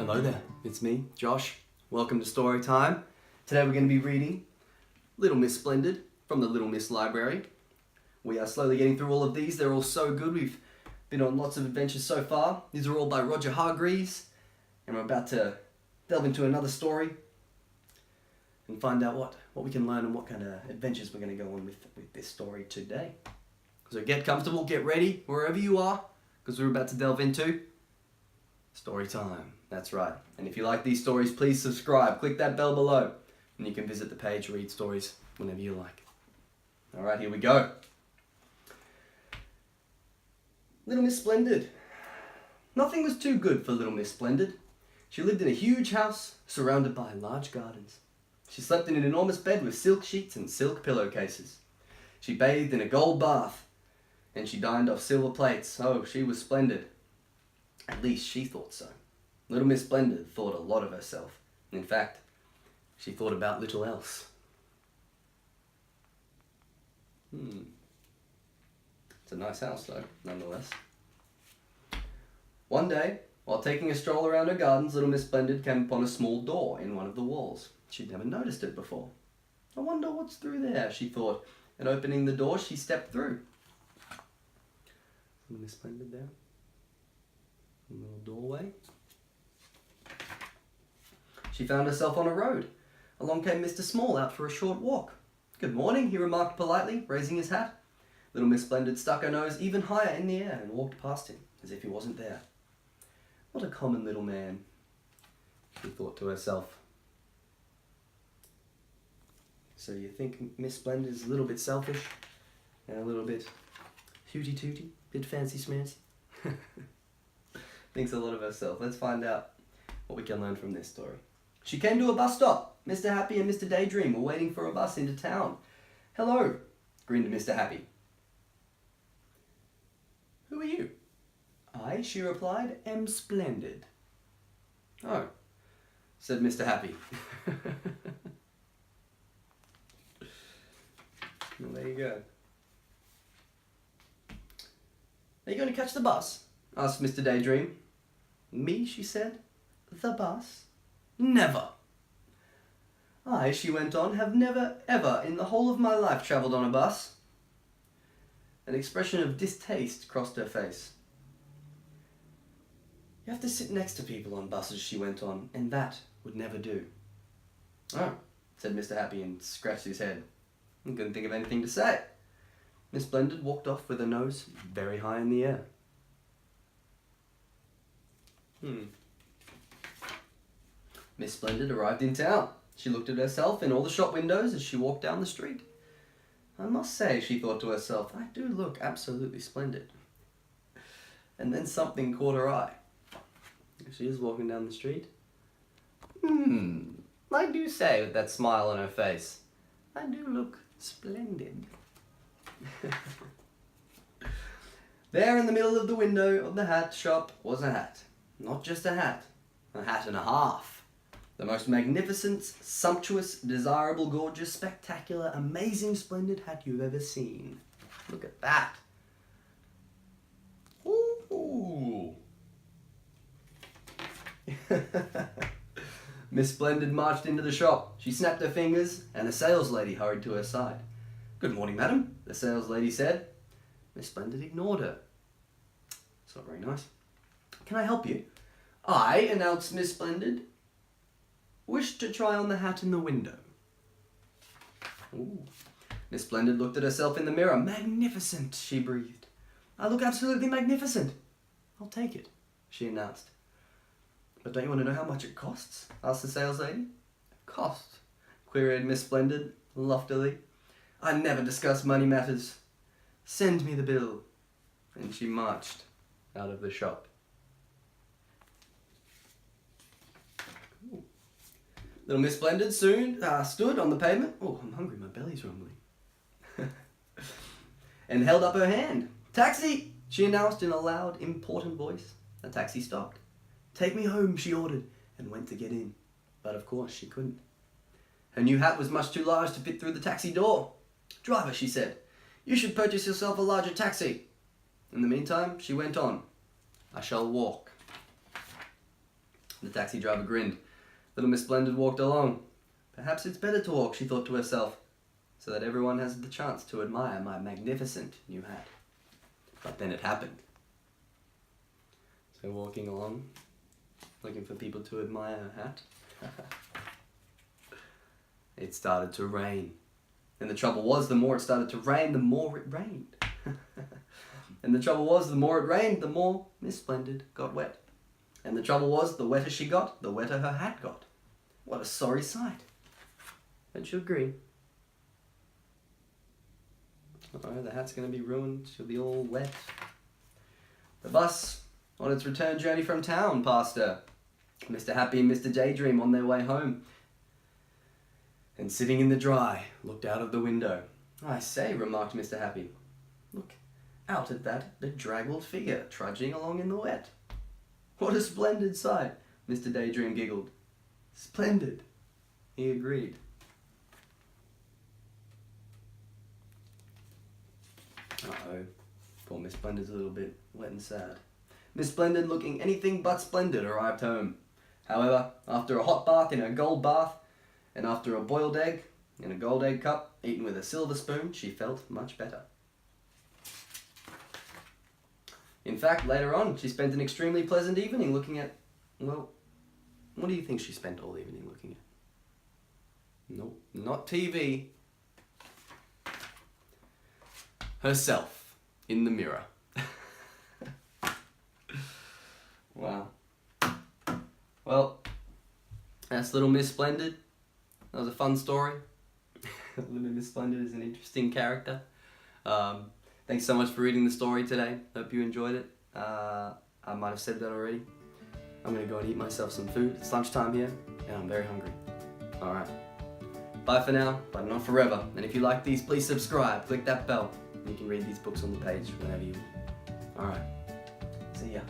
Hello there, it's me, Josh. Welcome to Story Time. Today we're going to be reading Little Miss Splendid from the Little Miss Library. We are slowly getting through all of these. They're all so good. We've been on lots of adventures so far. These are all by Roger Hargreaves. And we're about to delve into another story and find out what we can learn and what kind of adventures we're going to go on with this story today. So get comfortable, get ready, wherever you are, because we're about to delve into Story Time. That's right. And if you like these stories, please subscribe. Click that bell below, and you can visit the page, read stories whenever you like. All right, here we go. Little Miss Splendid. Nothing was too good for Little Miss Splendid. She lived in a huge house surrounded by large gardens. She slept in an enormous bed with silk sheets and silk pillowcases. She bathed in a gold bath, and she dined off silver plates. Oh, she was splendid. At least she thought so. Little Miss Splendid thought a lot of herself. In fact, she thought about little else. It's a nice house though, nonetheless. One day, while taking a stroll around her gardens, Little Miss Splendid came upon a small door in one of the walls. She'd never noticed it before. I wonder what's through there, she thought, and opening the door, she stepped through. Little Miss Splendid there. A little doorway. She found herself on a road. Along came Mr. Small out for a short walk. "Good morning," he remarked politely, raising his hat. Little Miss Splendid stuck her nose even higher in the air and walked past him, as if he wasn't there. What a common little man, she thought to herself. So you think Miss Splendid is a little bit selfish and a little bit hooty-tooty, bit fancy-smancy? Thinks a lot of herself. Let's find out what we can learn from this story. She came to a bus stop. Mr. Happy and Mr. Daydream were waiting for a bus into town. "Hello," grinned Mr. Happy. "Who are you?" "I," she replied, "am Splendid." "Oh," said Mr. Happy. Well, there you go. "Are you going to catch the bus?" asked Mr. Daydream. "Me," she said. "The bus? Never." "I," she went on, "have never, ever in the whole of my life travelled on a bus." An expression of distaste crossed her face. "You have to sit next to people on buses," she went on, "and that would never do." "Oh," said Mr. Happy and scratched his head. He couldn't think of anything to say. Miss Splendid walked off with her nose very high in the air. Miss Splendid arrived in town. She looked at herself in all the shop windows as she walked down the street. I must say, she thought to herself, I do look absolutely splendid. And then something caught her eye. She is walking down the street. I do say with that smile on her face, I do look splendid. There in the middle of the window of the hat shop was a hat. Not just a hat and a half. The most magnificent, sumptuous, desirable, gorgeous, spectacular, amazing, splendid hat you've ever seen. Look at that. Ooh. Miss Splendid marched into the shop. She snapped her fingers, and a saleslady hurried to her side. "Good morning, madam," the saleslady said. Miss Splendid ignored her. It's not very nice. "Can I help you?" "I," announced Miss Splendid, "wish to try on the hat in the window." Ooh. Miss Splendid looked at herself in the mirror. "Magnificent," she breathed. "I look absolutely magnificent." "I'll take it," she announced. "But don't you want to know how much it costs?" asked the saleslady. "Cost?" queried Miss Splendid loftily. "I never discuss money matters. Send me the bill." And she marched out of the shop. Little Miss Splendid soon stood on the pavement. Oh, I'm hungry, my belly's rumbling. And held up her hand. "Taxi," she announced in a loud, important voice. The taxi stopped. "Take me home," she ordered, and went to get in. But of course she couldn't. Her new hat was much too large to fit through the taxi door. "Driver," she said, "you should purchase yourself a larger taxi." In the meantime, she went on. "I shall walk." The taxi driver grinned. Little Miss Splendid walked along. Perhaps it's better to walk, she thought to herself, so that everyone has the chance to admire my magnificent new hat. But then it happened. So walking along, looking for people to admire her hat, it started to rain. And the trouble was, the more it started to rain, the more it rained. And the trouble was, the more it rained, the more Miss Splendid got wet. And the trouble was, the wetter she got, the wetter her hat got. What a sorry sight. Don't you agree? Oh, the hat's going to be ruined. She'll be all wet. The bus, on its return journey from town, passed her. Mr. Happy and Mr. Daydream on their way home. And sitting in the dry, looked out of the window. I say, remarked Mr. Happy, look out at that bedraggled figure trudging along in the wet. What a splendid sight, Mr. Daydream giggled. Splendid, he agreed. Uh-oh, poor Miss Splendid's a little bit wet and sad. Miss Splendid, looking anything but splendid, arrived home. However, after a hot bath in her gold bath, and after a boiled egg in a gold egg cup, eaten with a silver spoon, she felt much better. In fact, later on, she spent an extremely pleasant evening looking at, well, what do you think she spent all evening looking at? Nope, not TV. Herself in the mirror. Wow. Well, that's Little Miss Splendid. That was a fun story. Little Miss Splendid is an interesting character. Thanks so much for reading the story today. Hope you enjoyed it. I might have said that already. I'm going to go and eat myself some food. It's lunchtime here, and I'm very hungry. Alright. Bye for now, but not forever. And if you like these, please subscribe. Click that bell. You can read these books on the page whenever you want. Alright. See ya.